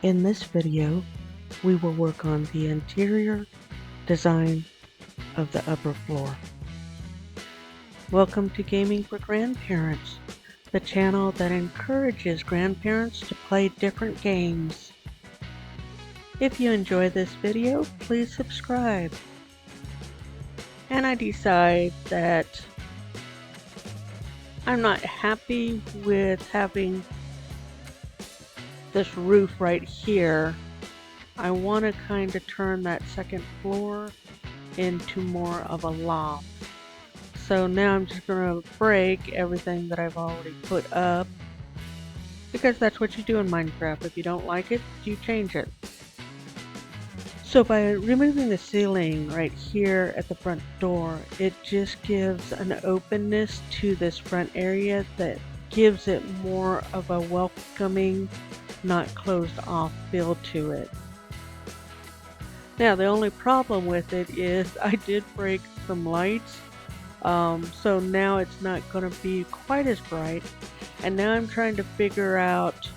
In this video, we will work on the interior design of the upper floor. Welcome to Gaming for Grandparents, the channel that encourages grandparents to play different games. If you enjoy this video, please subscribe. And I decide that I'm not happy with having this roof right here. I want to kind of turn that second floor into more of a loft. So now I'm just going to break everything that I've already put up, because that's what you do in Minecraft. If you don't like it, you change it. So by removing the ceiling right here at the front door, it just gives an openness to this front area that gives it more of a welcoming, not closed off feel to it. Now the only problem with it is I did break some lights, so now it's not going to be quite as bright, and now I'm trying to figure out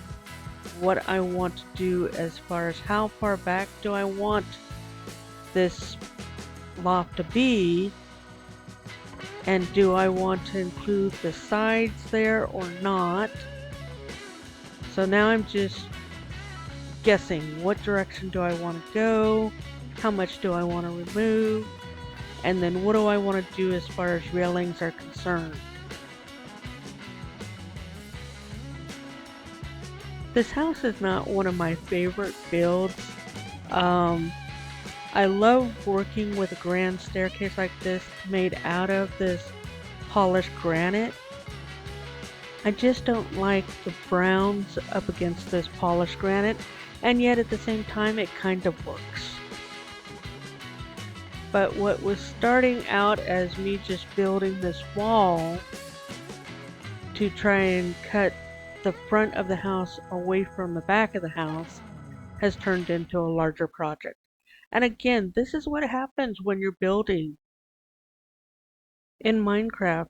what I want to do as far as how far back do I want this loft to be, and do I want to include the sides there or not. So now I'm just guessing, what direction do I want to go, how much do I want to remove, and then what do I want to do as far as railings are concerned. This house is not one of my favorite builds. I love working with a grand staircase like this made out of this polished granite. I just don't like the browns up against this polished granite, and yet at the same time it kind of works. But what was starting out as me just building this wall to try and cut the front of the house away from the back of the house has turned into a larger project. And again, this is what happens when you're building in Minecraft.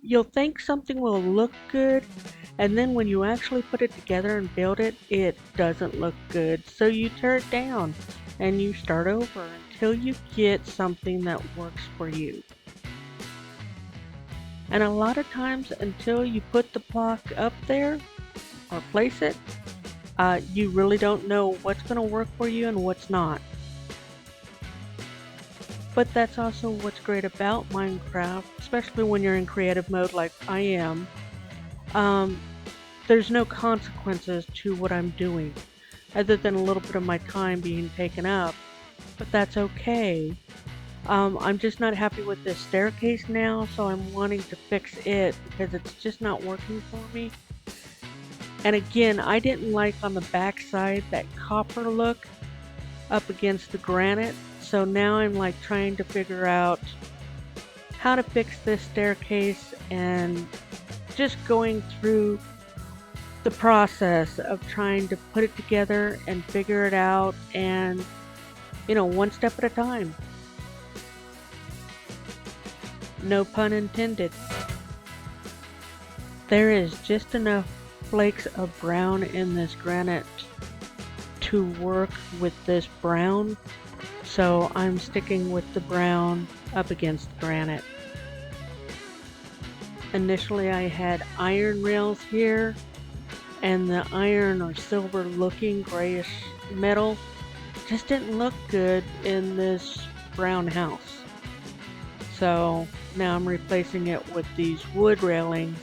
You'll think something will look good, and then when you actually put it together and build it, it doesn't look good. So you tear it down and you start over until you get something that works for you. And a lot of times, until you put the block up there or place it, you really don't know what's going to work for you and what's not. But that's also what's great about Minecraft, especially when you're in creative mode like I am. There's no consequences to what I'm doing, other than a little bit of my time being taken up, but that's okay. I'm just not happy with this staircase now, so I'm wanting to fix it because it's just not working for me. And again, I didn't like on the back side that copper look up against the granite. So now I'm like trying to figure out how to fix this staircase, and just going through the process of trying to put it together and figure it out, and one step at a time. No pun intended. There is just enough flakes of brown in this granite to work with this brown. So I'm sticking with the brown up against the granite. Initially I had iron rails here, and the iron or silver looking grayish metal just didn't look good in this brown house. So now I'm replacing it with these wood railings,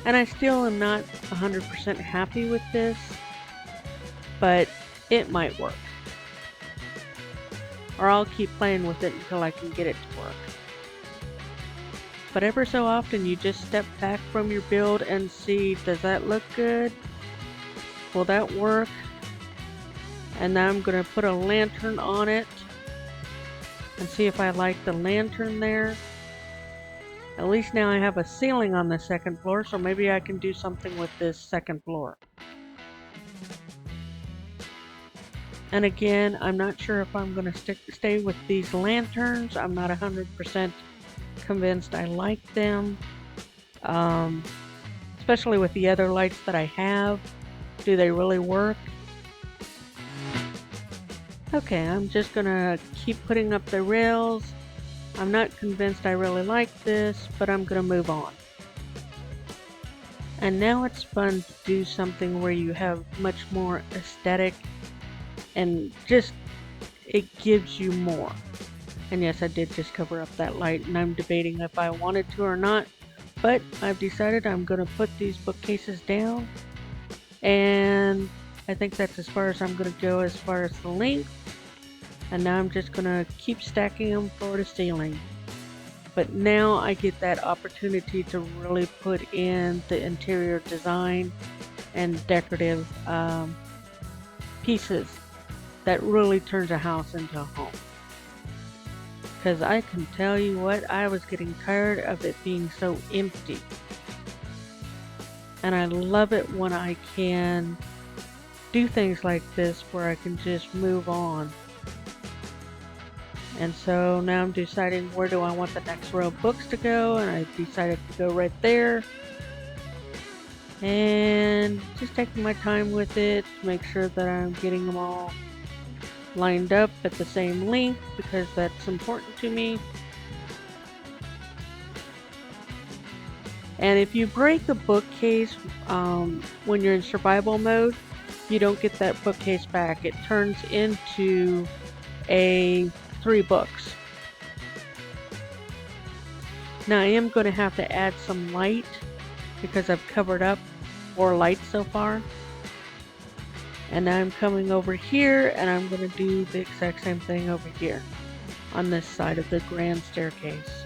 and I still am not 100% happy with this, but it might work. Or I'll keep playing with it until I can get it to work. But ever so often you just step back from your build and see, does that look good? Will that work? And now I'm going to put a lantern on it and see if I like the lantern there. At least now I have a ceiling on the second floor, so maybe I can do something with this second floor. And again, I'm not sure if I'm going to stay with these lanterns. I'm not 100% convinced I like them. Especially with the other lights that I have. Do they really work? Okay, I'm just gonna keep putting up the rails. I'm not convinced I really like this, but I'm gonna move on. And now it's fun to do something where you have much more aesthetic and just it gives you more. And yes, I did just cover up that light, and I'm debating if I wanted to or not, but I've decided I'm going to put these bookcases down, and I think that's as far as I'm going to go as far as the length. And now I'm just going to keep stacking them floor to ceiling. But now I get that opportunity to really put in the interior design and decorative pieces that really turns a house into a home. Because I can tell you what, I was getting tired of it being so empty. And I love it when I can do things like this where I can just move on. And so now I'm deciding where do I want the next row of books to go, and I decided to go right there. And just taking my time with it to make sure that I'm getting them all lined up at the same length because that's important to me. And if you break a bookcase when you're in survival mode, you don't get that bookcase back. It turns into a 3 books. Now I am going to have to add some light because I've covered up 4 lights so far. And now I'm coming over here and I'm going to do the exact same thing over here on this side of the grand staircase.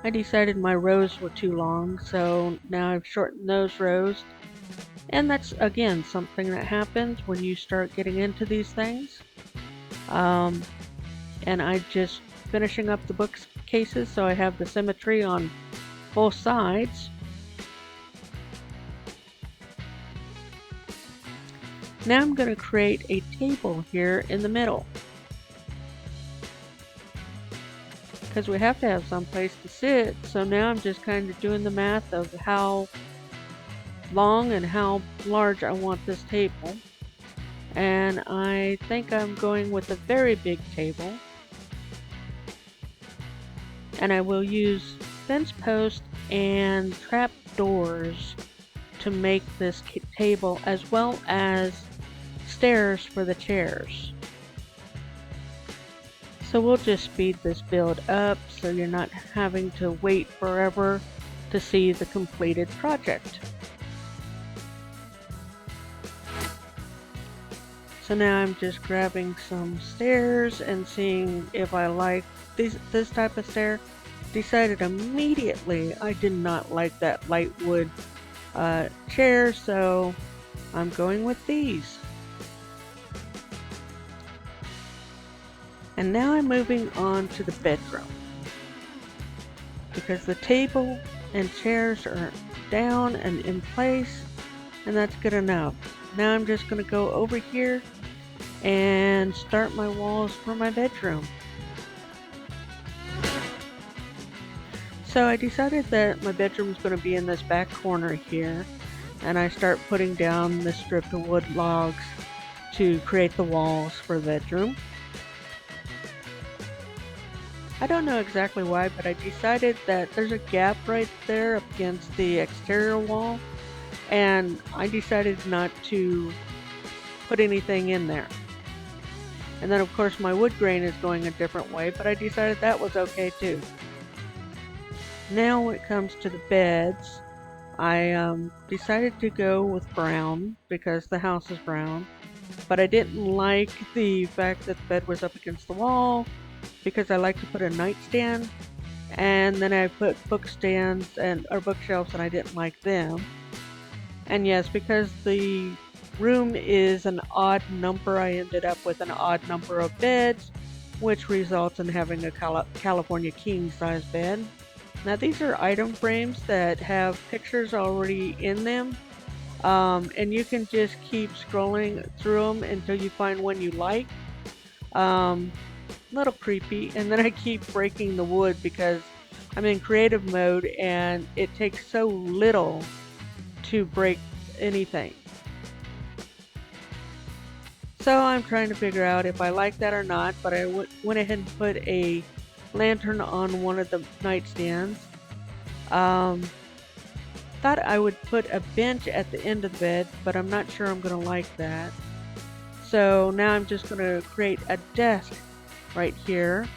I decided my rows were too long, so now I've shortened those rows. And that's, again, something that happens when you start getting into these things. And I just finishing up the bookcases so I have the symmetry on both sides. Now I'm going to create a table here in the middle. Because we have to have some place to sit, so now I'm just kind of doing the math of how long and how large I want this table. And I think I'm going with a very big table. And I will use fence posts and trap doors to make this table, as well as stairs for the chairs. So we'll just speed this build up so you're not having to wait forever to see the completed project. So now I'm just grabbing some stairs and seeing if I like this type of stair. Decided immediately I did not like that light wood chair, so I'm going with these. And now I'm moving on to the bedroom because the table and chairs are down and in place, and that's good enough. Now I'm just going to go over here and start my walls for my bedroom. So I decided that my bedroom is going to be in this back corner here, and I start putting down the strip of wood logs to create the walls for the bedroom. I don't know exactly why, but I decided that there's a gap right there up against the exterior wall, and I decided not to put anything in there. And then of course my wood grain is going a different way, but I decided that was okay too. Now when it comes to the beds, I decided to go with brown because the house is brown, but I didn't like the fact that the bed was up against the wall because I like to put a nightstand, and then I put bookstands or bookshelves and I didn't like them. And yes, because the room is an odd number, I ended up with an odd number of beds, which results in having a California king size bed. Now these are item frames that have pictures already in them, and you can just keep scrolling through them until you find one you like. Little creepy, and then I keep breaking the wood because I'm in creative mode and it takes so little to break anything. So I'm trying to figure out if I like that or not, but I went ahead and put a lantern on one of the nightstands. Thought I would put a bench at the end of the bed, but I'm not sure I'm going to like that. So now I'm just going to create a desk right here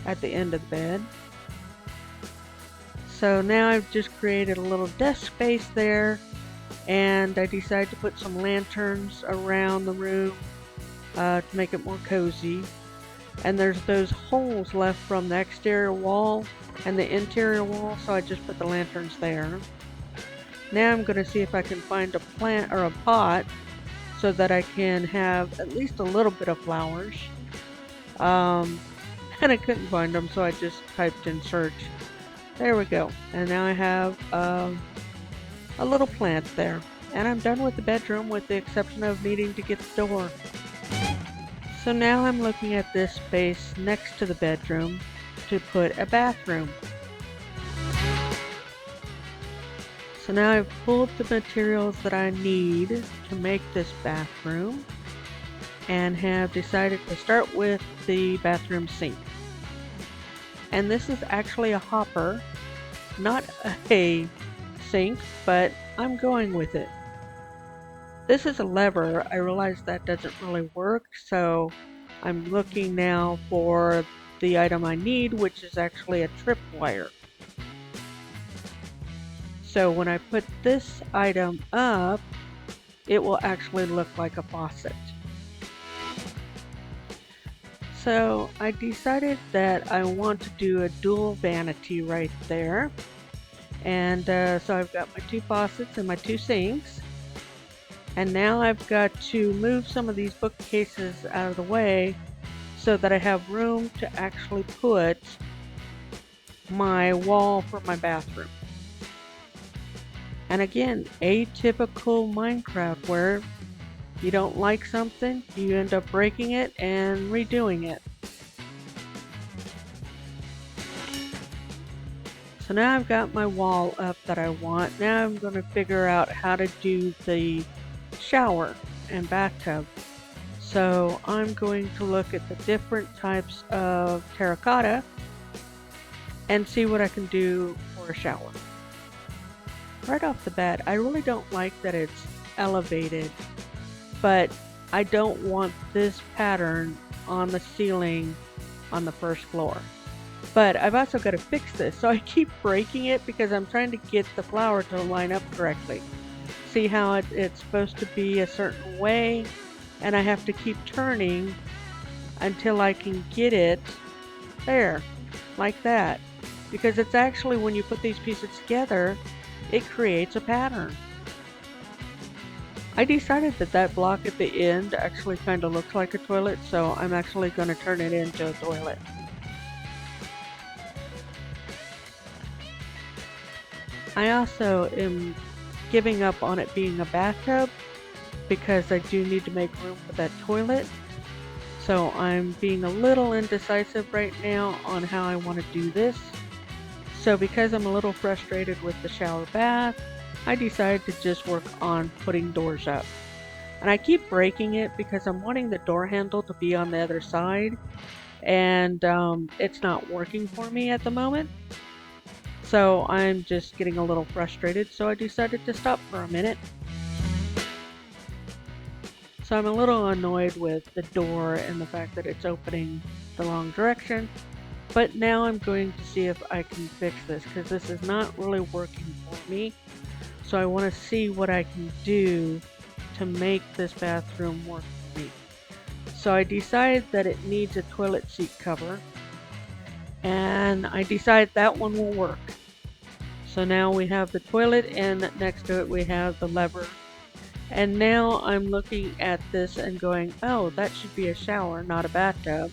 at the end of the bed. So now I've just created a little desk space there, and I decided to put some lanterns around the room to make it more cozy. And there's those holes left from the exterior wall and the interior wall, so I just put the lanterns there. Now I'm going to see if I can find a plant or a pot so that I can have at least a little bit of flowers. And I couldn't find them, so I just typed in search. There we go. And now I have a little plant there. And I'm done with the bedroom with the exception of needing to get the door. So now I'm looking at this space next to the bedroom to put a bathroom. So now I've pulled the materials that I need to make this bathroom and have decided to start with the bathroom sink. And this is actually a hopper, not a sink, but I'm going with it. This is a lever. I realize that doesn't really work, so I'm looking now for the item I need, which is actually a tripwire. So when I put this item up, it will actually look like a faucet. So I decided that I want to do a dual vanity right there. And so I've got my two faucets and my two sinks. And now I've got to move some of these bookcases out of the way so that I have room to actually put my wall for my bathroom. And again, atypical Minecraft where you don't like something, you end up breaking it and redoing it. So now I've got my wall up that I want. Now I'm going to figure out how to do the shower and bathtub. So I'm going to look at the different types of terracotta and see what I can do for a shower. Right off the bat, I really don't like that it's elevated, but I don't want this pattern on the ceiling on the first floor. But I've also got to fix this, so I keep breaking it because I'm trying to get the flower to line up correctly. See how it's supposed to be a certain way, and I have to keep turning until I can get it there, like that. Because it's actually, when you put these pieces together, it creates a pattern. I decided that that block at the end actually kind of looks like a toilet, so I'm actually going to turn it into a toilet. I also am giving up on it being a bathtub because I do need to make room for that toilet. So I'm being a little indecisive right now on how I want to do this. So because I'm a little frustrated with the shower bath, I decided to just work on putting doors up. And I keep breaking it because I'm wanting the door handle to be on the other side. And it's not working for me at the moment. So I'm just getting a little frustrated, so I decided to stop for a minute. So I'm a little annoyed with the door and the fact that it's opening the wrong direction. But now I'm going to see if I can fix this, because this is not really working for me. So I want to see what I can do to make this bathroom work for me. So I decided that it needs a toilet seat cover. And I decided that one will work. So now we have the toilet, and next to it we have the lever. And now I'm looking at this and going, oh, that should be a shower, not a bathtub.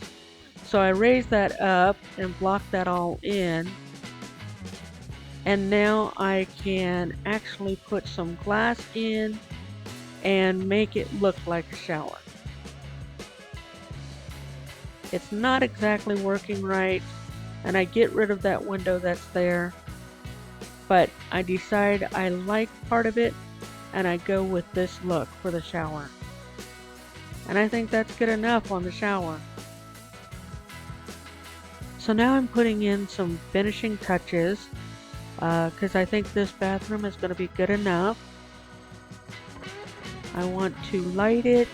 So I raised that up and blocked that all in. And now I can actually put some glass in and make it look like a shower. It's not exactly working right, and I get rid of that window that's there. But I decide I like part of it, and I go with this look for the shower. And I think that's good enough on the shower. So now I'm putting in some finishing touches because I think this bathroom is going to be good enough. I want to light it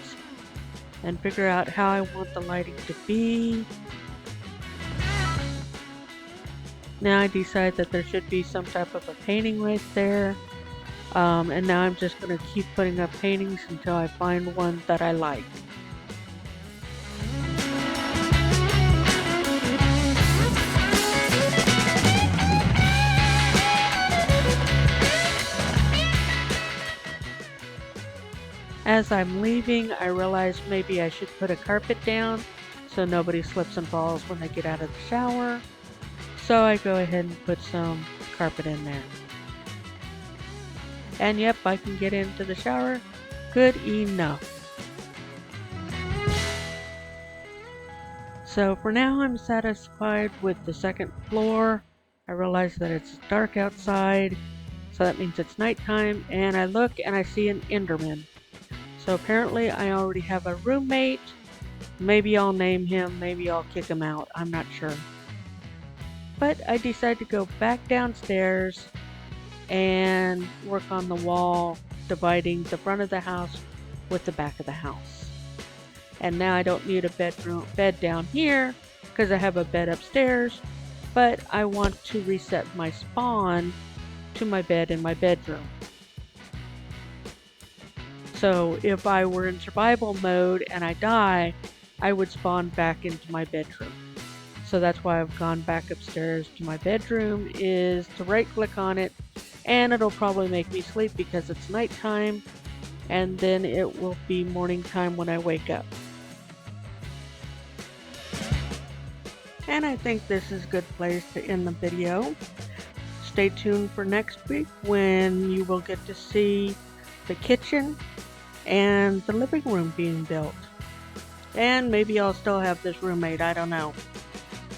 and figure out how I want the lighting to be. Now I decide that there should be some type of a painting right there. And now I'm just going to keep putting up paintings until I find one that I like. As I'm leaving, I realize maybe I should put a carpet down so nobody slips and falls when they get out of the shower. So I go ahead and put some carpet in there. And yep, I can get into the shower good enough. So for now, I'm satisfied with the second floor. I realize that it's dark outside, so that means it's nighttime, and I look and I see an Enderman. So apparently I already have a roommate. Maybe I'll name him, maybe I'll kick him out, I'm not sure. But I decide to go back downstairs and work on the wall dividing the front of the house with the back of the house. And now I don't need a bed down here because I have a bed upstairs, but I want to reset my spawn to my bed in my bedroom. So if I were in survival mode and I die, I would spawn back into my bedroom. So that's why I've gone back upstairs to my bedroom, is to right click on it, and it'll probably make me sleep because it's nighttime, and then it will be morning time when I wake up. And I think this is a good place to end the video. Stay tuned for next week when you will get to see the kitchen and the living room being built. And maybe I'll still have this roommate, I don't know.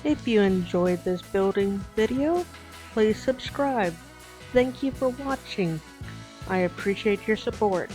If you enjoyed this building video, please subscribe. Thank you for watching. I appreciate your support.